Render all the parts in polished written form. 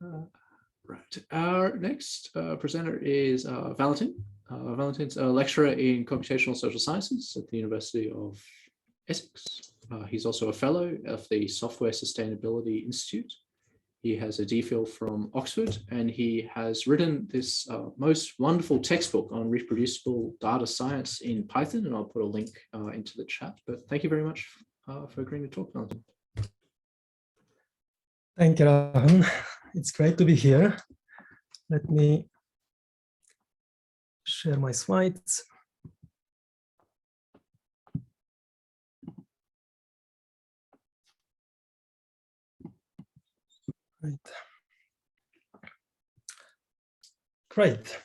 Right. Our next presenter is Valentin. Valentin's a lecturer in computational social sciences at the University of Essex. He's also a fellow of the Software Sustainability Institute. He has a DPhil from Oxford, and he has written this most wonderful textbook on reproducible data science in Python, and I'll put a link into the chat. But thank you very much for agreeing to talk, Valentin. Thank you, Rahul. It's great to be here. Let me share my slides. Right. Great.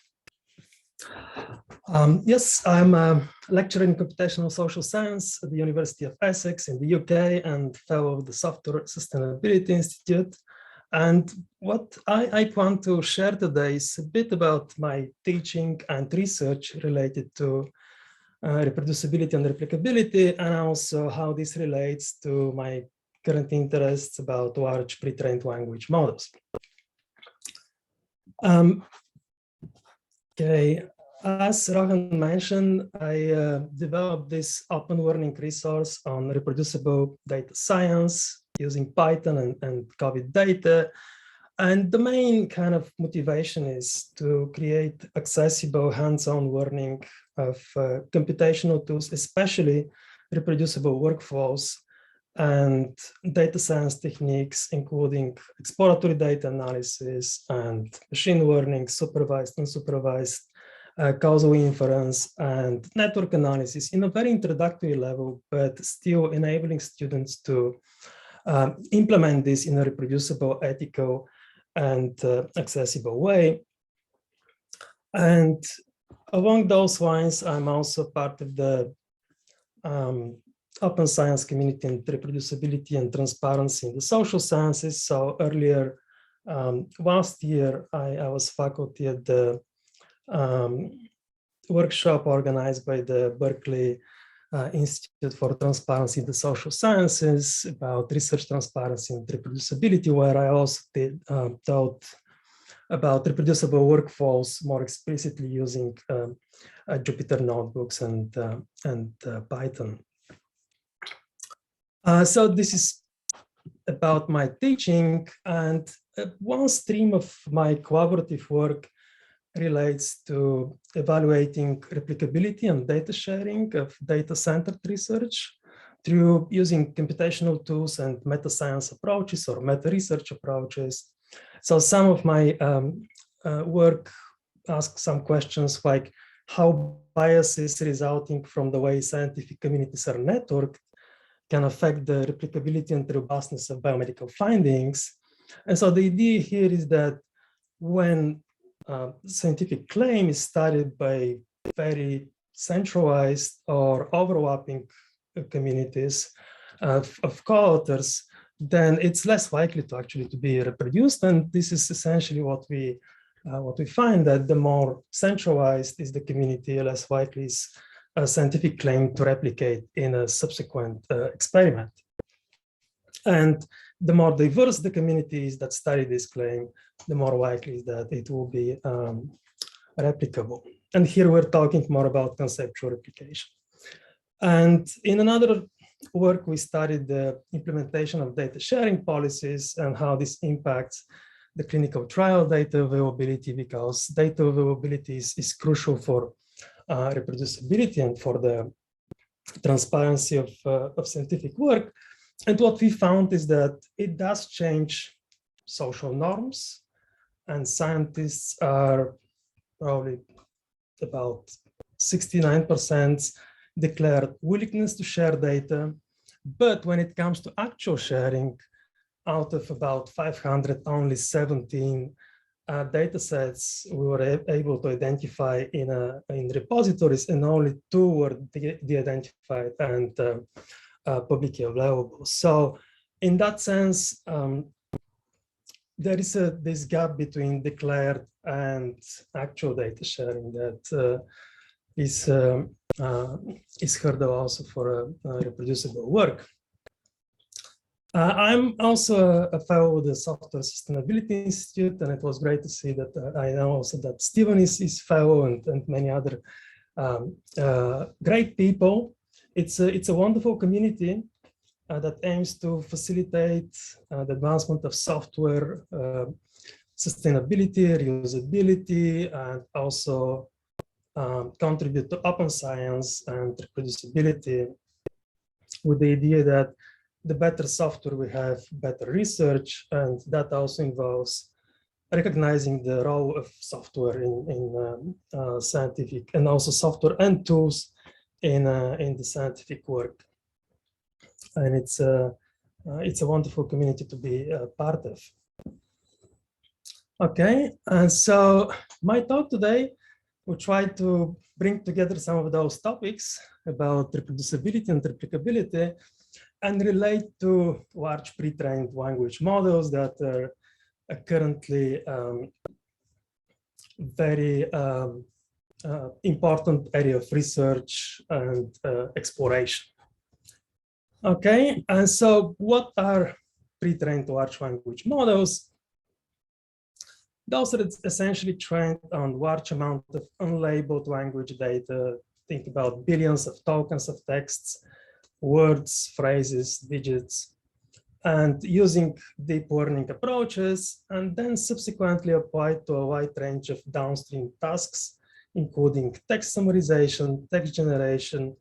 Yes, I'm a lecturer in computational social science at the University of Essex in the UK and fellow of the Software Sustainability Institute. And what I want to share today is a bit about my teaching and research related to reproducibility and replicability, and also how this relates to my current interests about large pre-trained language models. Okay, as Rahul mentioned, I developed this open learning resource on reproducible data science using Python and COVID data. And the main kind of motivation is to create accessible hands-on learning of computational tools, especially reproducible workflows and data science techniques, including exploratory data analysis and machine learning, supervised, unsupervised, causal inference, and network analysis in a very introductory level, but still enabling students to implement this in a reproducible, ethical, and accessible way. And along those lines, I'm also part of the open science community in reproducibility and transparency in the social sciences. So earlier last year, I was faculty at the workshop organized by the Berkeley Institute for Transparency in the Social Sciences about research transparency and reproducibility, where I also taught about reproducible workflows more explicitly using Jupyter notebooks and Python. So this is about my teaching, and one stream of my collaborative work relates to evaluating replicability and data sharing of data-centered research through using computational tools and metascience approaches or meta-research approaches. So some of my work asks some questions like how biases resulting from the way scientific communities are networked can affect the replicability and robustness of biomedical findings. And so the idea here is that when scientific claim is studied by very centralized or overlapping communities of co-authors, then it's less likely to actually to be reproduced. And this is essentially what we find, that the more centralized is the community, less likely is a scientific claim to replicate in a subsequent experiment. And the more diverse the community is that study this claim, the more likely is that it will be replicable. And here we're talking more about conceptual replication. And in another work, we studied the implementation of data sharing policies and how this impacts the clinical trial data availability, because data availability is crucial for reproducibility and for the transparency of scientific work. And what we found is that it does change social norms, and scientists are probably about 69% declared willingness to share data. But when it comes to actual sharing, out of about 500, only 17 data sets we were able to identify in repositories, and only 2 were de-identified and publicly available. So in that sense, there is this gap between declared and actual data sharing that is hurdle also for reproducible work. I'm also a fellow with the Software Sustainability Institute, and it was great to see that I know also that Stephen is fellow and many other great people. It's a wonderful community that aims to facilitate the advancement of software sustainability, reusability, and also contribute to open science and reproducibility, with the idea that the better software we have, better research, and that also involves recognizing the role of software in scientific, and also software and tools in the scientific work. And it's a wonderful community to be a part of. Okay, and so my talk today will try to bring together some of those topics about reproducibility and replicability and relate to large pre-trained language models that are currently very important area of research and exploration. Okay, and so what are pre-trained large language models? Those are essentially trained on large amount of unlabeled language data. Think about billions of tokens of texts, words, phrases, digits, and using deep learning approaches, and then subsequently applied to a wide range of downstream tasks, including text summarization, text generation,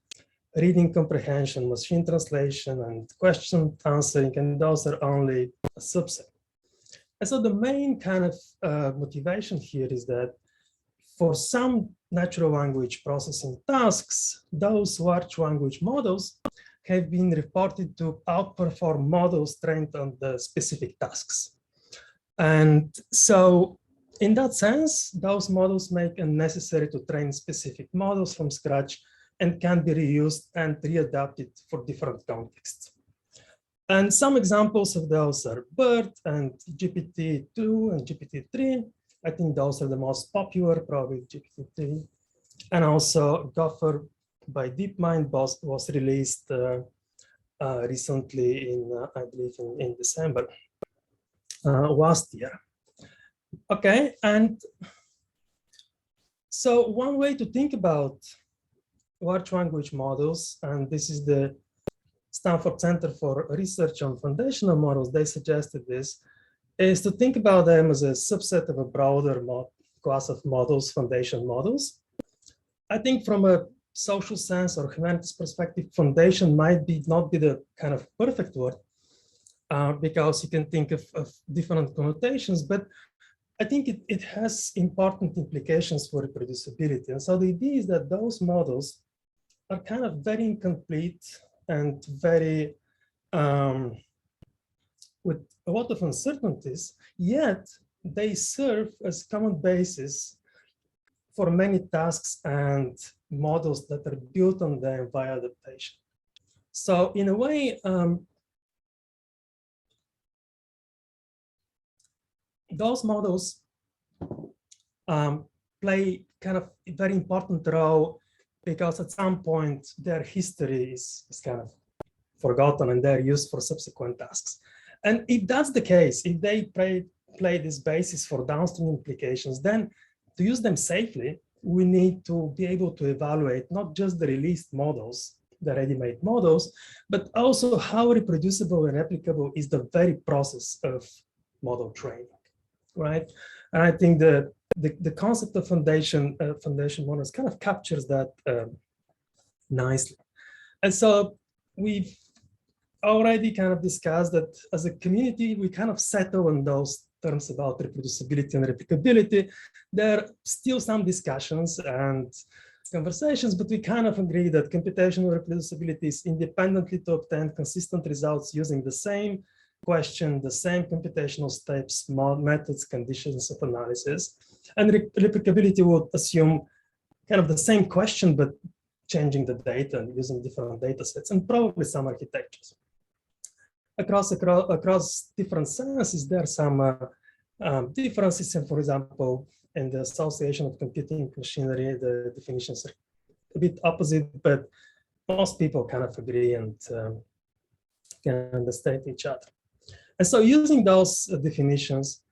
reading comprehension, machine translation, and question answering, and those are only a subset. And so the main kind of motivation here is that for some natural language processing tasks, those large language models have been reported to outperform models trained on the specific tasks. And so in that sense, those models make it necessary to train specific models from scratch and can be reused and readapted for different contexts. And some examples of those are BERT and GPT-2 and GPT-3. I think those are the most popular, probably GPT-3. And also Gopher by DeepMind was released recently I believe in December last year. Okay, and so one way to think about large language models, and this is the Stanford Center for Research on Foundational Models, they suggested this, is to think about them as a subset of a broader class of models, foundation models. I think from a social sense or humanities perspective, foundation might not be the kind of perfect word because you can think of different connotations, but I think it has important implications for reproducibility. And so the idea is that those models are kind of very incomplete and very, with a lot of uncertainties, yet they serve as common basis for many tasks and models that are built on them via adaptation. So in a way, those models play kind of a very important role because at some point their history is kind of forgotten and they're used for subsequent tasks. And if that's the case, if they play this basis for downstream implications, then to use them safely, we need to be able to evaluate not just the released models, the ready-made models, but also how reproducible and replicable is the very process of model training, right? And I think the concept of foundation models kind of captures that nicely. And so we've already kind of discussed that as a community, we kind of settle on those terms about reproducibility and replicability. There are still some discussions and conversations, but we kind of agree that computational reproducibility is independently to obtain consistent results using the same question, the same computational steps, methods, conditions of analysis. And replicability would assume kind of the same question, but changing the data and using different data sets and probably some architectures. Across different sciences, there are some differences. And for example, in the association of computing machinery, the definitions are a bit opposite, but most people kind of agree and can understand each other. And so using those definitions,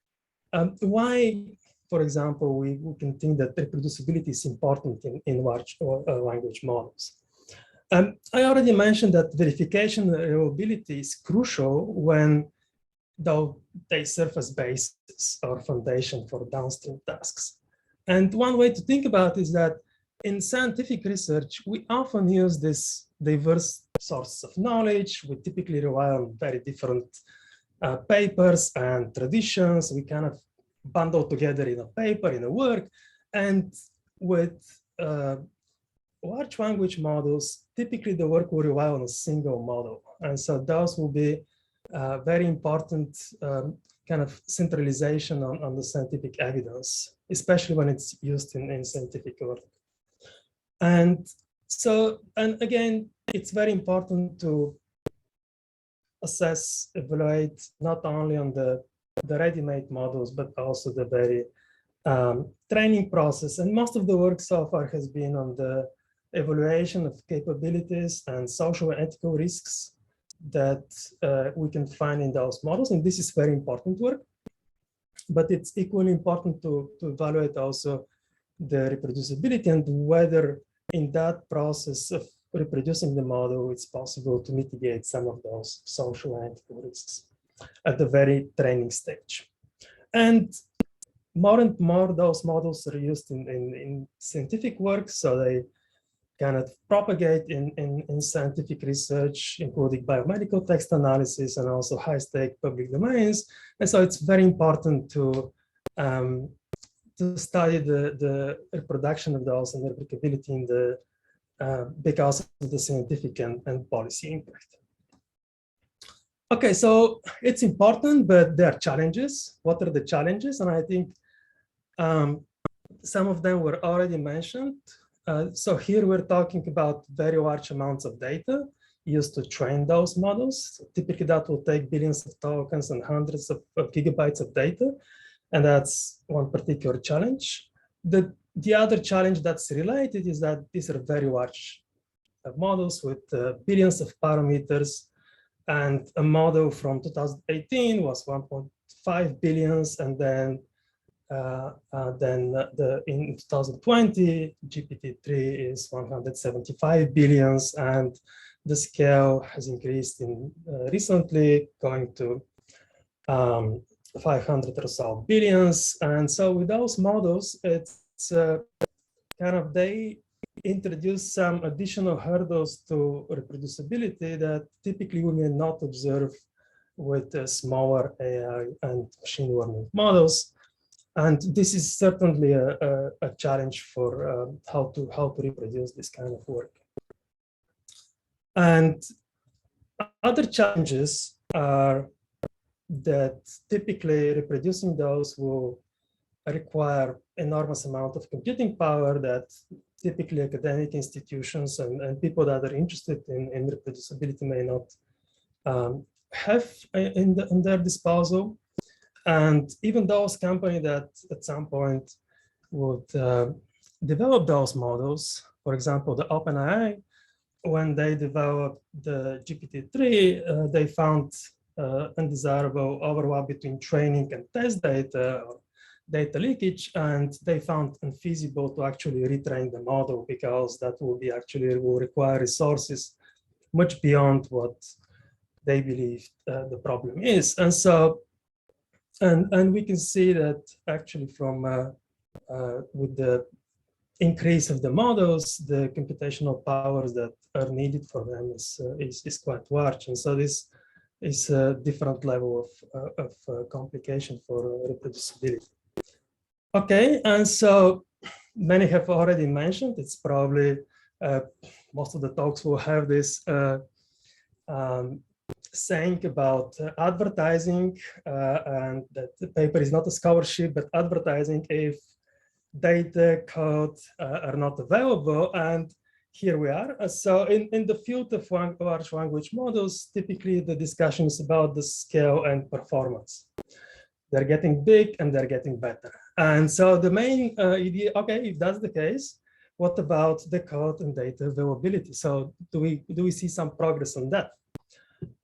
why, for example, we can think that reproducibility is important in large language models. I already mentioned that verification and reliability is crucial when though they serve as basis or foundation for downstream tasks. And one way to think about it is that in scientific research, we often use this diverse sources of knowledge. We typically rely on very different papers and traditions. We kind of bundle together in a paper, in a work. And with large language models, typically the work will rely on a single model. And so those will be very important kind of centralization on the scientific evidence, especially when it's used in scientific work. And so, and again, it's very important to assess, evaluate not only on the ready-made models, but also the very training process. And most of the work so far has been on the evaluation of capabilities and social and ethical risks that we can find in those models. And this is very important work, but it's equally important to evaluate also the reproducibility and whether in that process of reproducing the model, it's possible to mitigate some of those social and ethical risks at the very training stage. And more those models are used in scientific work, so they kind of propagate in scientific research, including biomedical text analysis and also high-stake public domains. And so it's very important to study the reproduction of those and replicability in the because of the scientific and policy impact. Okay, so it's important, but there are challenges. What are the challenges? And I think some of them were already mentioned. So here we're talking about very large amounts of data used to train those models. So typically that will take billions of tokens and hundreds of gigabytes of data. And that's one particular challenge. The other challenge that's related is that these are very large models with billions of parameters. And a model from 2018 was 1.5 billions. And then in 2020, GPT-3 is 175 billions. And the scale has increased recently, going to 500 or so billions. And so with those models, it's kind of, they introduce some additional hurdles to reproducibility that typically we may not observe with smaller AI and machine learning models. And this is certainly a challenge for how to reproduce this kind of work. And other challenges are that typically reproducing those will require enormous amount of computing power that typically academic institutions and people that are interested in reproducibility may not have in their disposal. And even those companies that at some point would develop those models, for example, the OpenAI, when they developed the GPT-3, they found undesirable overlap between training and test data, or data leakage, and they found unfeasible to actually retrain the model because that will require resources much beyond what they believe the problem is. And so, and we can see that actually from with the increase of the models, the computational powers that are needed for them is quite large. And so this is a different level of complication for reproducibility. Okay, and so many have already mentioned, it's probably, most of the talks will have this saying about advertising, and that the paper is not a scholarship, but advertising if data code are not available. And here we are. So in the field of large language models, typically the discussion is about the scale and performance. They're getting big and they're getting better. And so the main idea, okay, if that's the case, what about the code and data availability? So do we see some progress on that?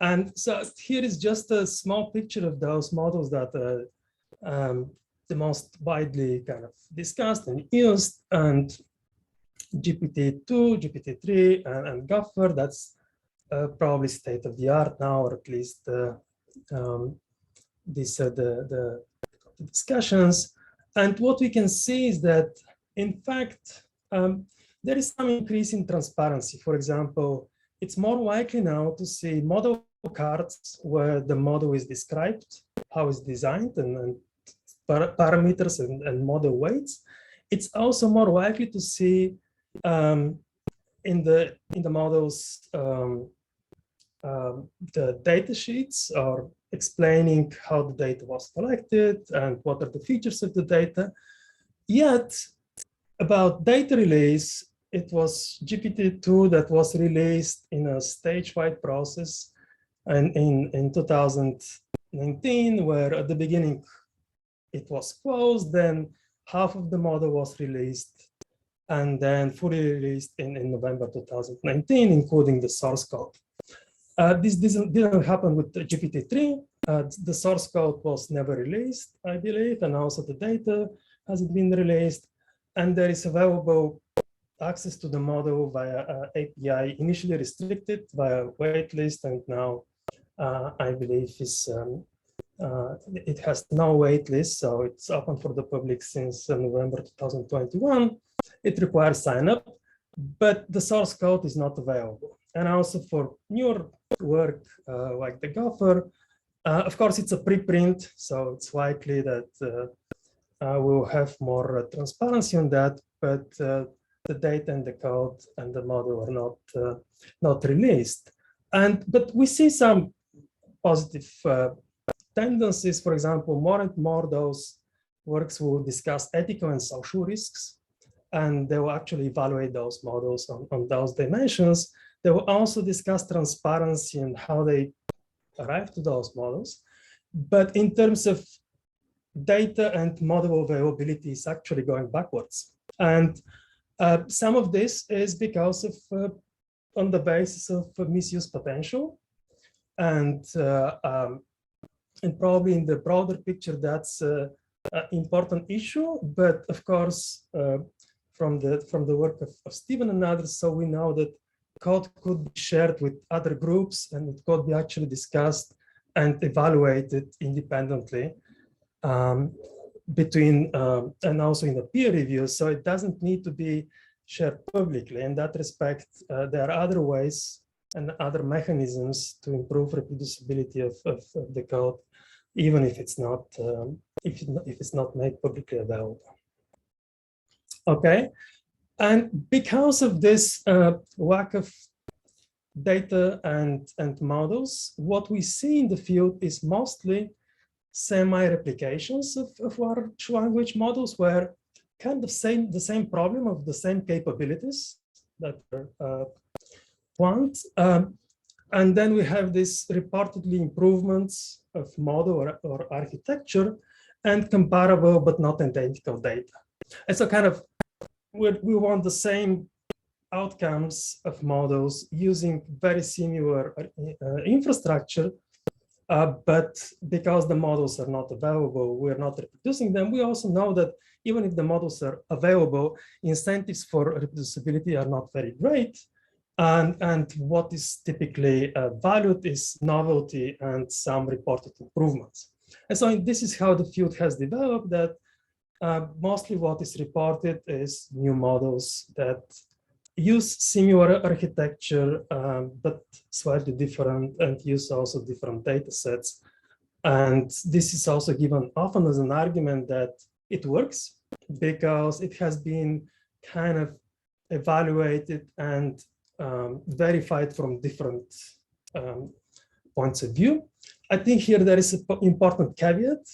And so here is just a small picture of those models that are the most widely kind of discussed and used. And GPT-2, GPT-3, and Gopher, that's probably state of the art now, or at least these are the discussions. And what we can see is that, in fact, there is some increase in transparency. For example, it's more likely now to see model cards where the model is described, how it's designed, and parameters and model weights. It's also more likely to see in the models the data sheets are explaining how the data was collected and what are the features of the data. Yet, about data release, it was GPT-2 that was released in a stage-wide process and in 2019, where at the beginning it was closed, then half of the model was released, and then fully released in November 2019, including the source code. This didn't happen with GPT-3. The source code was never released, I believe, and also the data hasn't been released. And there is available access to the model via API, initially restricted via waitlist, and now I believe it has no waitlist, so it's open for the public since November 2021. It requires sign up, but the source code is not available. And also for newer work like the Gopher, of course, it's a preprint, so it's likely that we'll have more transparency on that, but the data and the code and the model are not released. But we see some positive tendencies. For example, more and more those works will discuss ethical and social risks, and they will actually evaluate those models on those dimensions. They will also discuss transparency and how they arrive to those models. But in terms of data and model availability, is actually going backwards. And some of this is because of, on the basis of misuse potential. And probably in the broader picture, that's an important issue. But of course, from the work of Stephen and others, so we know that code could be shared with other groups, and it could be actually discussed and evaluated independently between and also in the peer review. So it doesn't need to be shared publicly. In that respect, there are other ways and other mechanisms to improve reproducibility of the code, even if it's not if it's not made publicly available. Okay, and because of this lack of data and models, what we see in the field is mostly semi-replications of large language models, where kind of the same problem of the same capabilities that want. And then we have these reportedly improvements of model or architecture and comparable but not identical data. And so kind of we want the same outcomes of models using very similar infrastructure, but because the models are not available, we're not reproducing them. We also know that even if the models are available, incentives for reproducibility are not very great. And what is typically valued is novelty and some reported improvements. And so this is how the field has developed, that mostly what is reported is new models that use similar architecture, but slightly different, and use also different data sets. And this is also given often as an argument that it works because it has been kind of evaluated and verified from different points of view. I think here there is an important caveat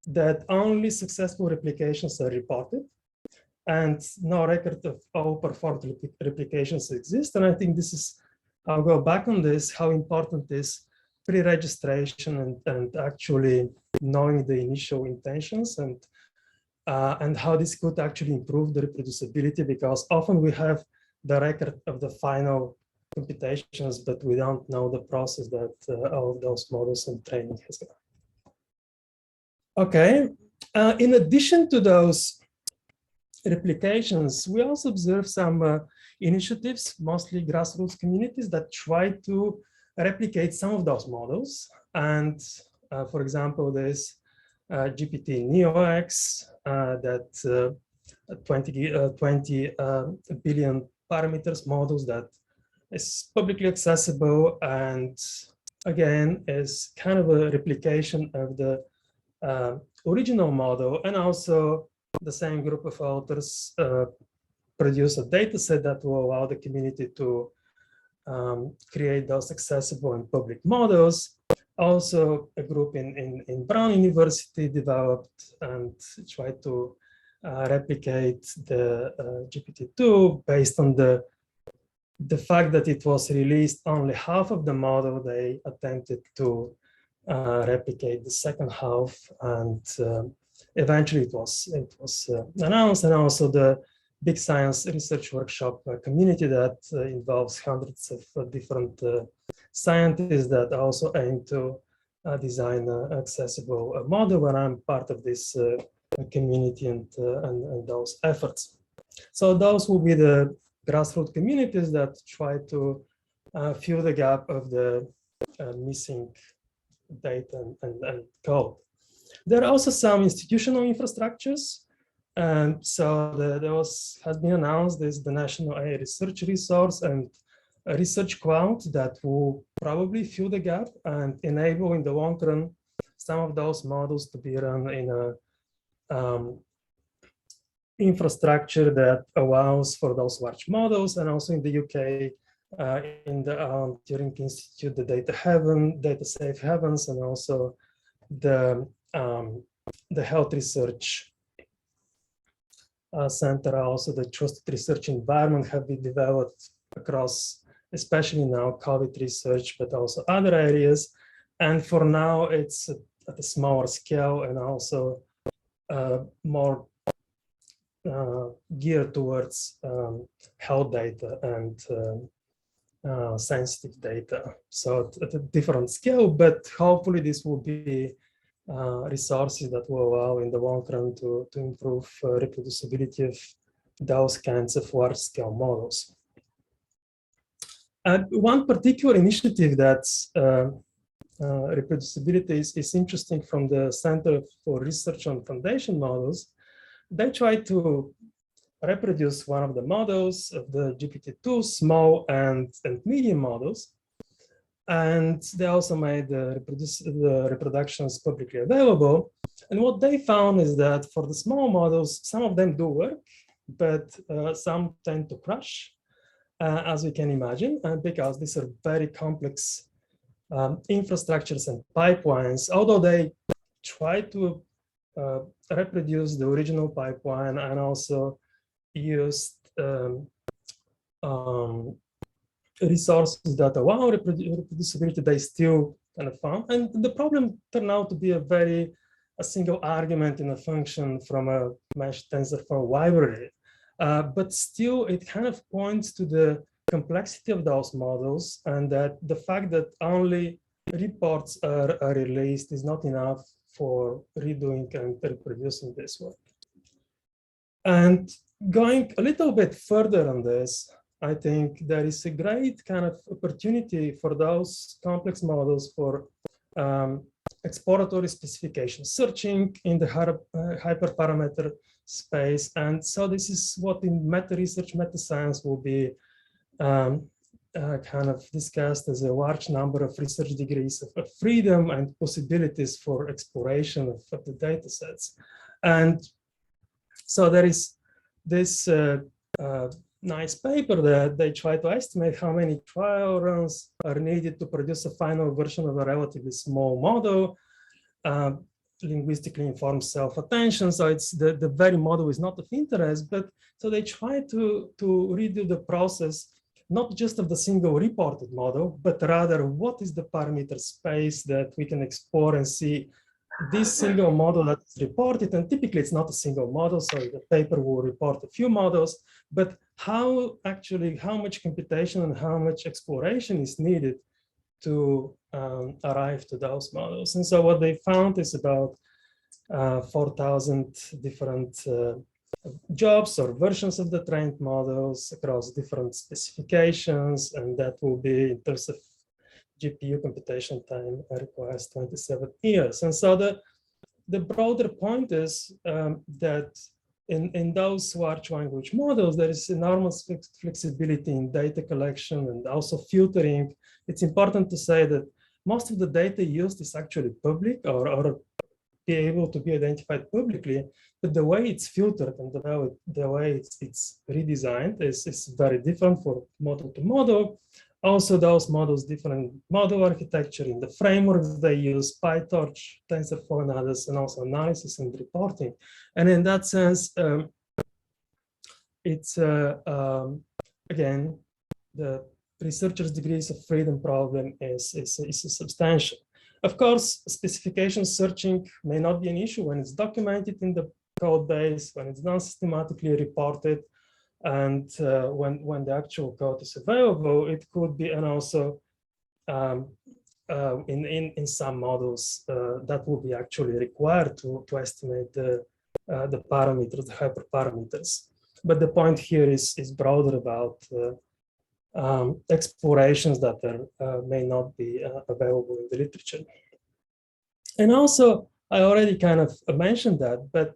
that only successful replications are reported, and no record of all performed replications exist. And I think this is, I'll go back on this, how important is pre-registration and actually knowing the initial intentions and how this could actually improve the reproducibility, because often we have the record of the final computations, but we don't know the process that all of those models and training has gone. Okay, in addition to those replications, we also observe some initiatives, mostly grassroots communities, that try to replicate some of those models. And for example, there's GPT NeoX that 20 billion parameters models that is publicly accessible, and again is kind of a replication of the original model. And also the same group of authors produce a data set that will allow the community to create those accessible and public models. Also, a group in Brown University developed and tried to replicate the GPT-2 based on the fact that it was released only half of the model. They attempted to replicate the second half, and eventually it was announced. And also the Big Science Research Workshop community that involves hundreds of different scientists that also aim to design an accessible model, and I'm part of this community and those efforts. So those will be the grassroots communities that try to fill the gap of the missing data and code. There are also some institutional infrastructures. So there has been announced this the National AI Research Resource and a research cloud that will probably fill the gap and enable in the long run some of those models to be run in a infrastructure that allows for those large models. And also in the UK, in the Turing Institute, the Data Safe Havens, and also the Health Research Center, also the Trusted Research Environment have been developed across, especially now COVID research, but also other areas. And for now, it's at a smaller scale and also more geared towards health data and sensitive data. So at a different scale, but hopefully this will be resources that will allow in the long run to improve reproducibility of those kinds of large-scale models. And one particular initiative that's reproducibility is interesting from the Center for Research on Foundation Models. They try to reproduce one of the models of the GPT-2, small and medium models. And they also made the reproductions publicly available. And what they found is that for the small models, some of them do work, but some tend to crash, as we can imagine, because these are very complex infrastructures and pipelines. Although they try to reproduce the original pipeline and also used resources that allow reproducibility, they still kind of found. And the problem turned out to be a single argument in a function from a mesh TensorFlow library. But still, it kind of points to the complexity of those models, and that the fact that only reports are released is not enough for redoing and reproducing this work. And going a little bit further on this, I think there is a great kind of opportunity for those complex models for exploratory specification searching in the hyperparameter space. And so this is what in meta-research, metascience will be kind of discussed as a large number of research degrees of freedom and possibilities for exploration of the data sets. And so there is this nice paper that they try to estimate how many trial runs are needed to produce a final version of a relatively small model, linguistically informed self-attention. So it's the very model is not of interest, but so they try to redo the process, not just of the single reported model, but rather what is the parameter space that we can explore and see this single model that's reported, and typically it's not a single model, so the paper will report a few models, but how much computation and how much exploration is needed to arrive to those models. And so what they found is about 4,000 different jobs or versions of the trained models across different specifications, and that will be in terms of GPU computation time requires 27 years. And so the broader point is that in those large language models, there is enormous flexibility in data collection and also filtering. It's important to say that most of the data used is actually public or be able to be identified publicly, but the way it's filtered and the way it's redesigned is very different for model to model. Also, those models, different model architecture in the frameworks they use, PyTorch, TensorFlow, and others, and also analysis and reporting. And in that sense, it's, again, the researchers' degrees of freedom problem is substantial. Of course, specification searching may not be an issue when it's documented in the code base, when it's not systematically reported, and when the actual code is available. It could be, and also in some models that will be actually required to estimate the parameters, the hyperparameters. But the point here is broader about explorations that may not be available in the literature. And also, I already kind of mentioned that, but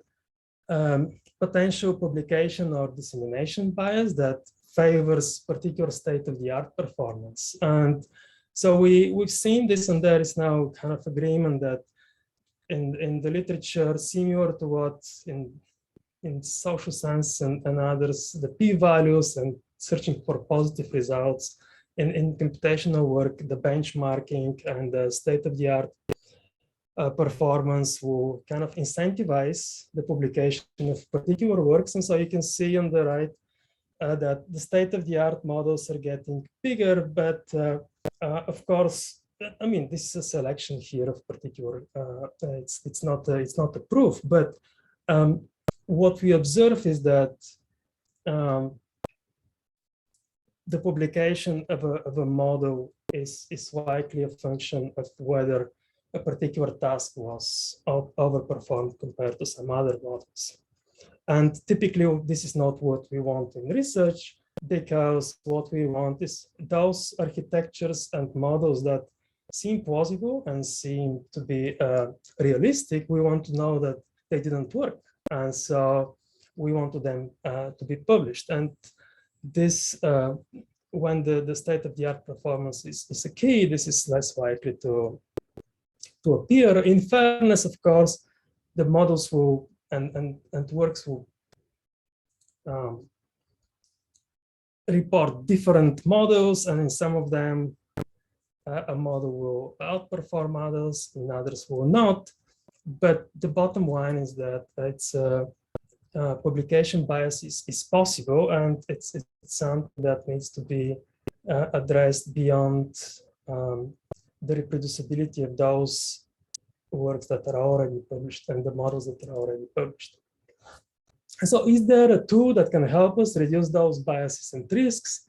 potential publication or dissemination bias that favors particular state-of-the-art performance. And so we've seen this, and there is now kind of agreement that in the literature, similar to what in social science and others, the p-values and searching for positive results in computational work, the benchmarking and the state-of-the-art performance will kind of incentivize the publication of particular works. And so you can see on the right that the state-of-the-art models are getting bigger, but of course, I mean, this is a selection here of particular, it's not a proof, but what we observe is that the publication of a model is likely a function of whether a particular task was overperformed compared to some other models. And typically, this is not what we want in research, because what we want is those architectures and models that seem plausible and seem to be realistic. We want to know that they didn't work. And so we want them to be published. And this, when the state-of-the-art performance is a key, this is less likely to appear. In fairness, of course, the models will and works will report different models, and in some of them, a model will outperform others, in others will not. But the bottom line is that it's publication bias is possible, and it's something that needs to be addressed beyond the reproducibility of those works that are already published and the models that are already published. So is there a tool that can help us reduce those biases and risks?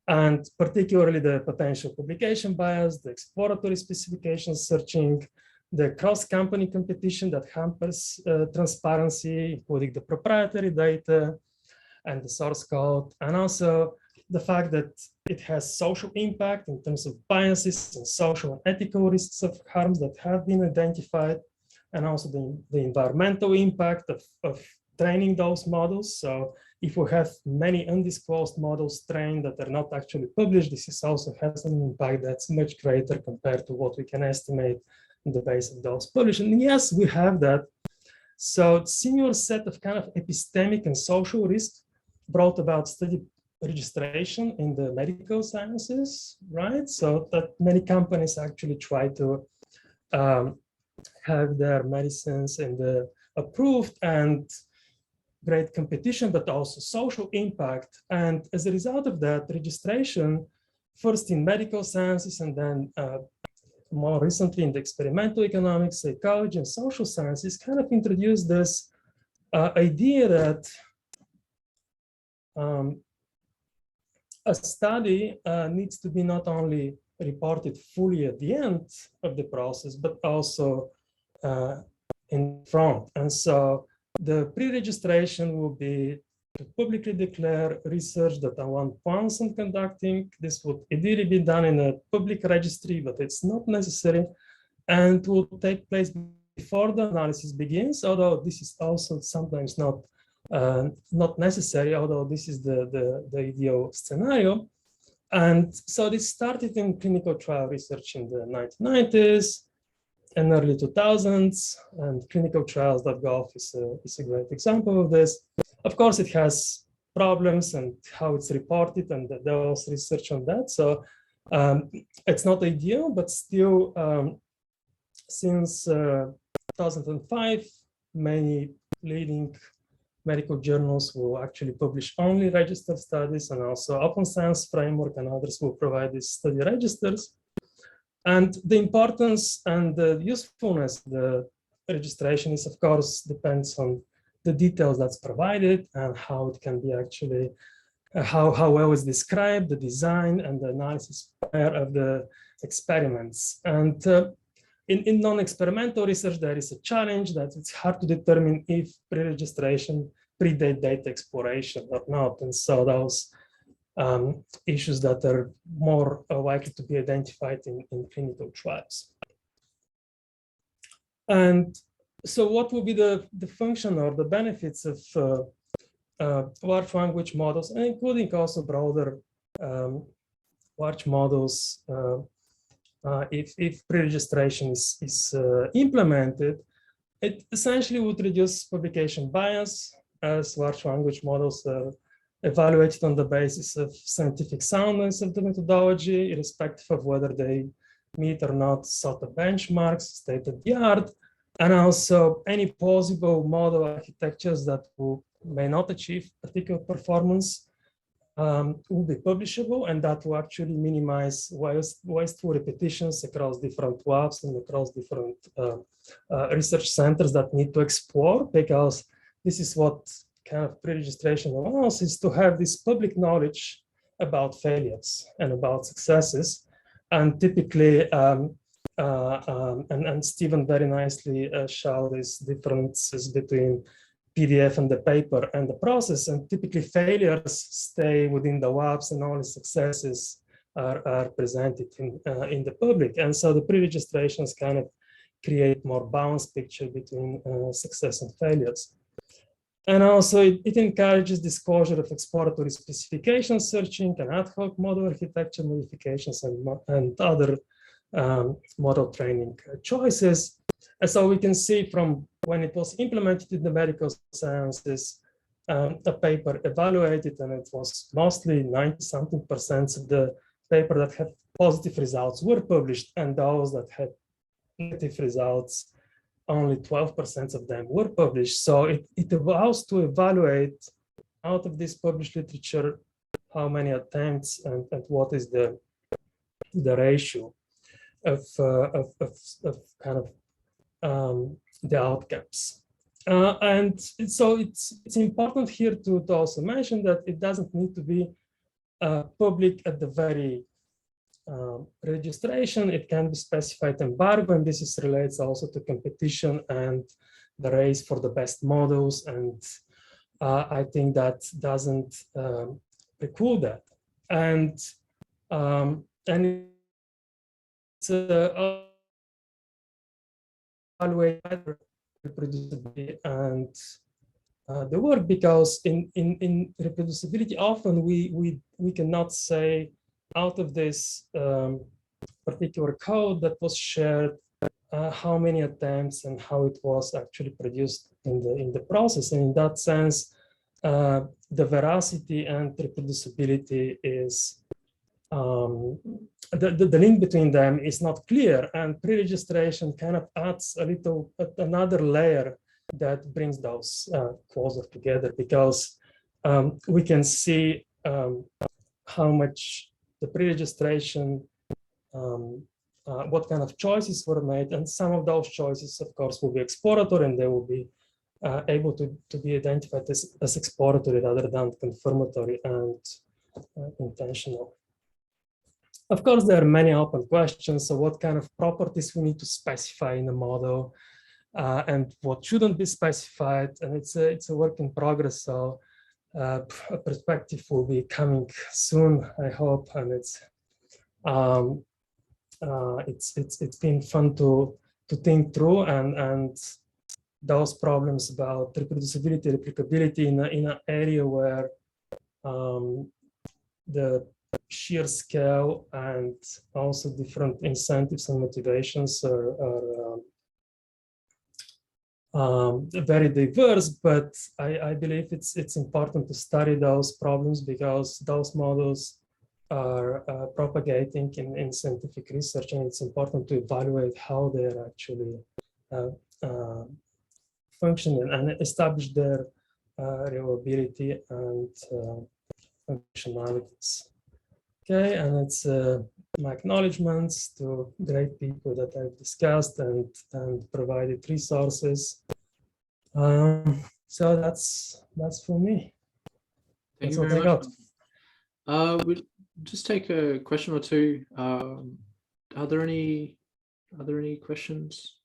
And particularly the potential publication bias, the exploratory specification searching, the cross-company competition that hampers transparency, including the proprietary data and the source code, and also the fact that it has social impact in terms of biases and social and ethical risks of harms that have been identified, and also the environmental impact of training those models. So if we have many undisclosed models trained that are not actually published, this also has an impact that's much greater compared to what we can estimate on the basis of those published. And yes, we have that. So similar set of kind of epistemic and social risks brought about study registration in the medical sciences, right? So that many companies actually try to have their medicines approved, and great competition, but also social impact. And as a result of that, registration, first in medical sciences and then more recently in the experimental economics, psychology, and social sciences kind of introduced this idea that a study needs to be not only reported fully at the end of the process, but also in front. And so the pre-registration will be to publicly declare research that one plans on conducting. This would ideally be done in a public registry, but it's not necessary, and will take place before the analysis begins, although this is also sometimes not necessary, although this is the ideal scenario. And so this started in clinical trial research in the 1990s and early 2000s, and clinicaltrials.gov is a great example of this. Of course, it has problems and how it's reported, and there was research on that. So it's not ideal, but still, since 2005, many leading medical journals will actually publish only registered studies, and also Open Science Framework and others will provide these study registers. And the importance and the usefulness of the registration is, of course, depends on the details that's provided and how it can be actually, how well it's described, the design and the analysis of the experiments. And in non-experimental research, there is a challenge that it's hard to determine if pre-registration predate data exploration or not. And so those issues that are more likely to be identified in clinical trials. And so what will be the function or the benefits of large language models, and including also broader large models, if pre-registration is implemented? It essentially would reduce publication bias, as large language models are evaluated on the basis of scientific soundness of the methodology, irrespective of whether they meet or not SOTA benchmarks, state-of-the-art, and also any plausible model architectures that may not achieve particular performance will be publishable, and that will actually minimize wasteful repetitions across different labs and across different research centers that need to explore, because this is what kind of pre-registration allows, is to have this public knowledge about failures and about successes. And typically, and Stephen very nicely showed these differences between PDF and the paper and the process, and typically failures stay within the labs and only successes are presented in the public. And so the pre-registrations kind of create more balanced picture between success and failures. And also it encourages disclosure of exploratory specification searching and ad hoc model architecture modifications and other model training choices. And so we can see from when it was implemented in the medical sciences, a paper evaluated, and it was mostly 90-something% of the paper that had positive results were published, and those that had negative results, only 12% of them were published. So it allows to evaluate out of this published literature how many attempts and what is the ratio of kind of the outcomes. And so it's important here to also mention that it doesn't need to be public at the very registration. It can be specified embargo, and this relates also to competition and the race for the best models. And I think that doesn't preclude that. And it's evaluate reproducibility and the work, because in reproducibility often we cannot say out of this particular code that was shared how many attempts and how it was actually produced in the process. And in that sense, the veracity and reproducibility is the link between them is not clear, and pre-registration kind of adds another layer that brings those closer together, because we can see how much the pre-registration what kind of choices were made, and some of those choices, of course, will be exploratory, and they will be able to be identified as exploratory rather than confirmatory and intentional. Of course, there are many open questions. So what kind of properties we need to specify in a model, and what shouldn't be specified, and it's a work in progress. So a perspective will be coming soon, I hope, and it's been fun to think through, and those problems about reproducibility, replicability in an area where the sheer scale and also different incentives and motivations are very diverse, but I believe it's important to study those problems because those models are propagating in scientific research, and it's important to evaluate how they are actually functioning and establish their reliability and functionalities. Okay, and it's my acknowledgements to great people that I've discussed and provided resources. So that's for me. Thank you very much. We'll just take a question or two. Are there any questions?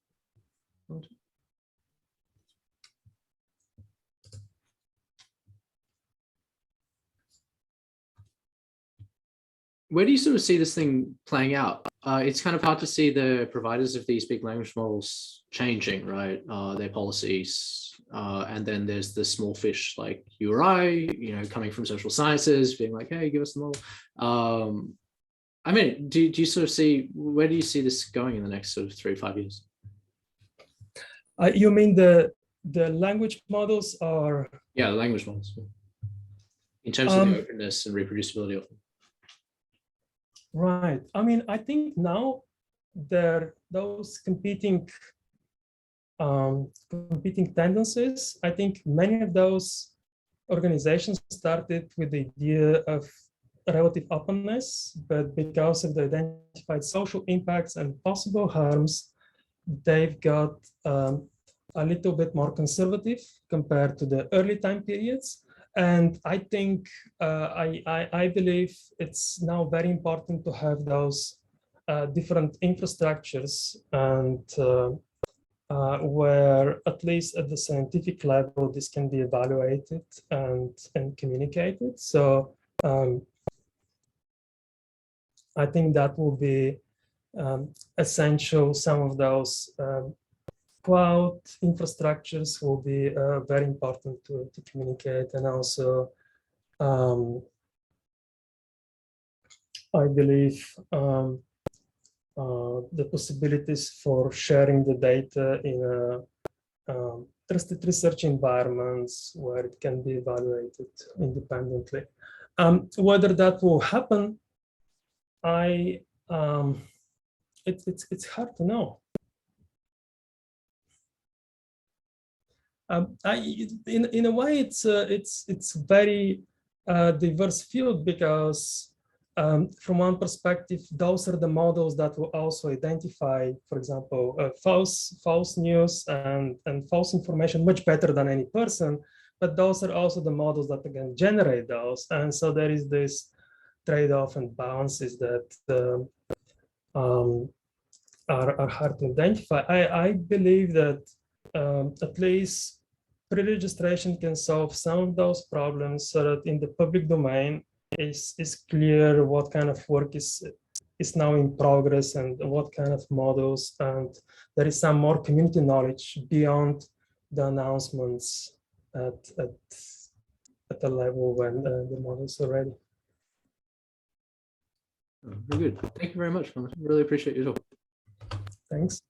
Where do you sort of see this thing playing out? It's kind of hard to see the providers of these big language models changing, right? Their policies, and then there's the small fish like you or I, coming from social sciences, being like, "Hey, give us the model." I mean, do you sort of see, where do you see this going in the next sort of 3 to 5 years? You mean the language models, or? Yeah, the language models. In terms of the openness and reproducibility of them. Right. I mean, I think now there are those competing tendencies. I think many of those organizations started with the idea of relative openness, but because of the identified social impacts and possible harms, they've got a little bit more conservative compared to the early time periods. And I think, I believe it's now very important to have those different infrastructures, and where at least at the scientific level, this can be evaluated and communicated. So I think that will be essential. Some of those cloud infrastructures will be very important to communicate, and also I believe the possibilities for sharing the data in trusted research environments where it can be evaluated independently. Whether that will happen, it's hard to know. In a way, it's very diverse field, because from one perspective, those are the models that will also identify, for example, false news and false information much better than any person. But those are also the models that can generate those, and so there is this trade-off and balances that are hard to identify. I believe that at least pre-registration can solve some of those problems, so that in the public domain is clear what kind of work is now in progress and what kind of models, and there is some more community knowledge beyond the announcements at the level when the models are ready. Very good. Thank you very much. I really appreciate your talk. Thanks.